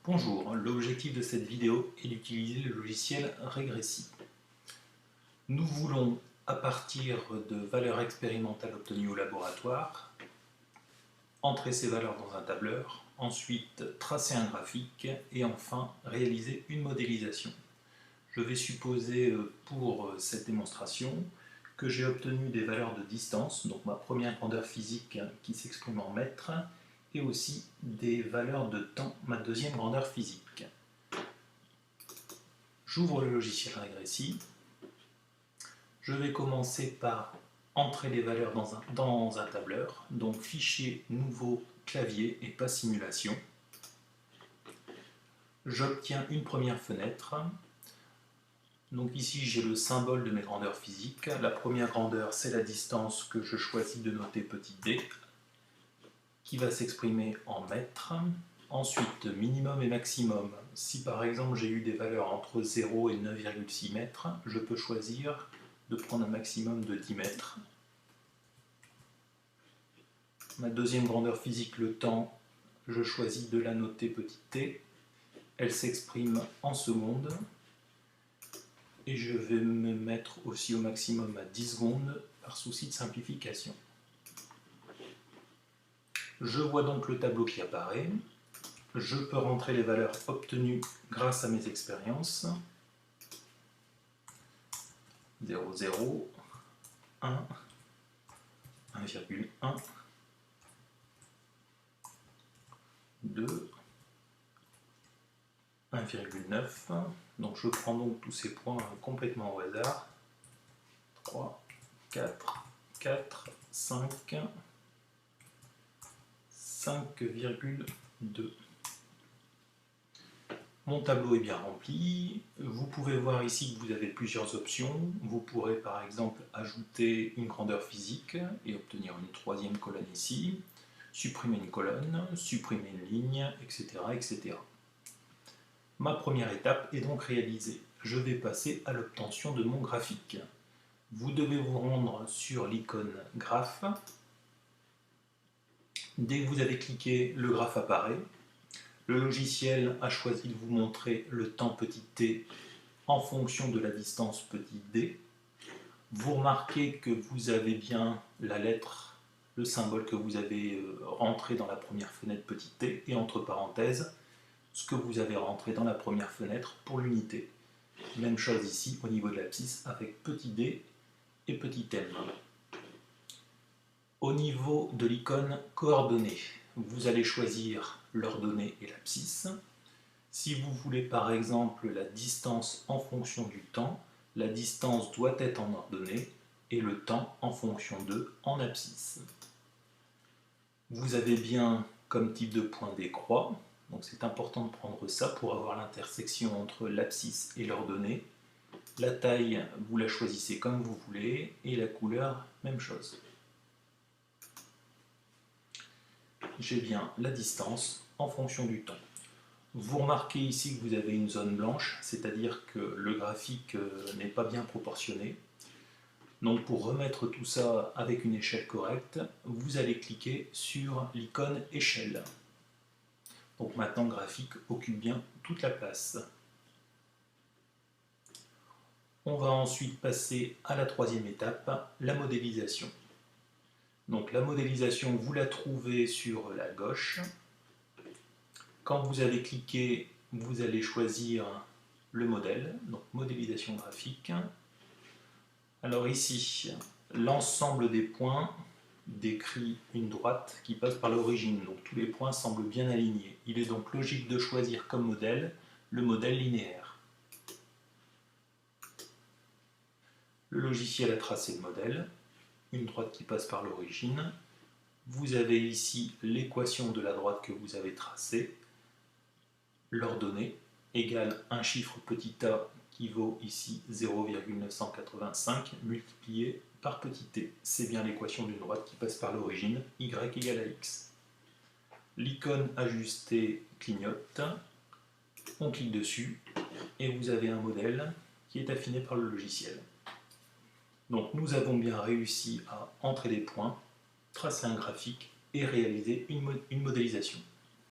Bonjour, l'objectif de cette vidéo est d'utiliser le logiciel Regressi. Nous voulons, à partir de valeurs expérimentales obtenues au laboratoire, entrer ces valeurs dans un tableur, ensuite tracer un graphique et enfin réaliser une modélisation. Je vais supposer pour cette démonstration que j'ai obtenu des valeurs de distance, donc ma première grandeur physique qui s'exprime en mètres, et aussi des valeurs de temps, ma deuxième grandeur physique. J'ouvre le logiciel Regressi. Je vais commencer par entrer les valeurs dans un tableur, donc fichier nouveau clavier et pas simulation. J'obtiens une première fenêtre. Donc ici j'ai le symbole de mes grandeurs physiques. La première grandeur c'est la distance que je choisis de noter petit d, qui va s'exprimer en mètres. Ensuite minimum et maximum. Si par exemple j'ai eu des valeurs entre 0 et 9,6 mètres, je peux choisir de prendre un maximum de 10 mètres. Ma deuxième grandeur physique, le temps, je choisis de la noter petit t. Elle s'exprime en secondes. Et je vais me mettre aussi au maximum à 10 secondes par souci de simplification. Je vois donc le tableau qui apparaît. Je peux rentrer les valeurs obtenues grâce à mes expériences. 0, 0, 1, 1,1, 2, 1,9. Donc je prends donc tous ces points complètement au hasard. 3, 4, 4, 5, 5,2. Mon tableau est bien rempli. Vous pouvez voir ici que vous avez plusieurs options. Vous pourrez par exemple ajouter une grandeur physique et obtenir une troisième colonne ici, supprimer une colonne, supprimer une ligne, etc., etc. Ma première étape est donc réalisée. Je vais passer à l'obtention de mon graphique. Vous devez vous rendre sur l'icône graphe. Dès que vous avez cliqué, le graphe apparaît. Le logiciel a choisi de vous montrer le temps petit t en fonction de la distance petit d. Vous remarquez que vous avez bien la lettre, le symbole que vous avez rentré dans la première fenêtre petit t, et entre parenthèses, ce que vous avez rentré dans la première fenêtre pour l'unité. Même chose ici au niveau de l'abscisse avec petit d et petit m. Au niveau de l'icône coordonnées, vous allez choisir l'ordonnée et l'abscisse. Si vous voulez par exemple la distance en fonction du temps, la distance doit être en ordonnée et le temps en fonction de en abscisse. Vous avez bien comme type de point des croix, donc c'est important de prendre ça pour avoir l'intersection entre l'abscisse et l'ordonnée. La taille, vous la choisissez comme vous voulez et la couleur, même chose. J'ai bien la distance en fonction du temps. Vous remarquez ici que vous avez une zone blanche, c'est-à-dire que le graphique n'est pas bien proportionné. Donc pour remettre tout ça avec une échelle correcte, vous allez cliquer sur l'icône échelle. Donc maintenant le graphique occupe bien toute la place. On va ensuite passer à la troisième étape, la modélisation. Donc la modélisation, vous la trouvez sur la gauche. Quand vous avez cliqué, vous allez choisir le modèle, donc modélisation graphique. Alors ici, l'ensemble des points décrit une droite qui passe par l'origine, donc tous les points semblent bien alignés. Il est donc logique de choisir comme modèle le modèle linéaire. Le logiciel a tracé le modèle, une droite qui passe par l'origine. Vous avez ici l'équation de la droite que vous avez tracée. L'ordonnée égale un chiffre petit a qui vaut ici 0,985 multiplié par petit t. C'est bien l'équation d'une droite qui passe par l'origine, y égale à x. L'icône ajustée clignote, on clique dessus et vous avez un modèle qui est affiné par le logiciel. Donc nous avons bien réussi à entrer des points, tracer un graphique et réaliser une modélisation.